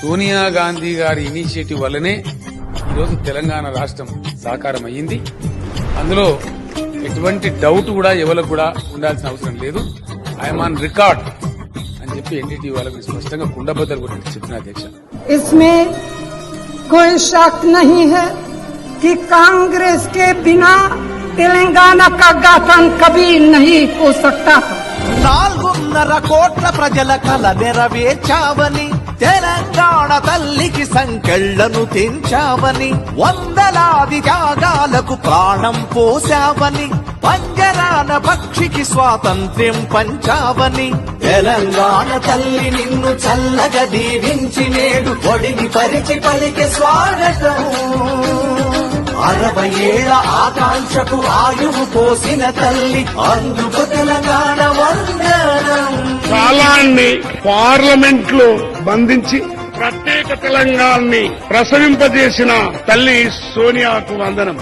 సోనియా గాంధీ గారి ఇనిషియేటివ్ వల్లనే ఈరోజు తెలంగాణ రాష్ట్రం సాకారం అయ్యింది. అందులో ఎటువంటి డౌట్ కూడా ఎవరికి కూడా ఉండాల్సిన అవసరం లేదు. ఐఎమ్ ఆన్ రికార్డ్ అని చెప్పి ఎన్డీటీ వాళ్ళకి స్పష్టంగా కుండబద్దలు కొట్టి చెప్పిన అధ్యక్ష. इसमें कोई शक नहीं है कि कांग्रेस के बिना तेलंगाना का गठन कभी नहीं हो सकता था. 4.5 కోట్ల ప్రజల కల నెరవేర్చావని, తెలంగాణ తల్లికి సంకెళ్లను తెంచావని, వందలాది త్యాగాలకు ప్రాణం పోసావని, పంజరాన పక్షికి స్వాతంత్ర్యం పంచావని, తెలంగాణ తల్లి నిన్ను చల్లగా దీవించి నేడు ఒడిని పరిచి పలికి స్వాగతం. 60 ఏళ్ల ఆకాంక్షకు ఆయువు పోసిన తల్లి అందుకు తెలంగాణ వందనం. కాలాన్ని పార్లమెంట్ లో బంధించి ప్రత్యేక తెలంగాణని ప్రసవింపజేసిన తల్లి సోనియాకు వందనం.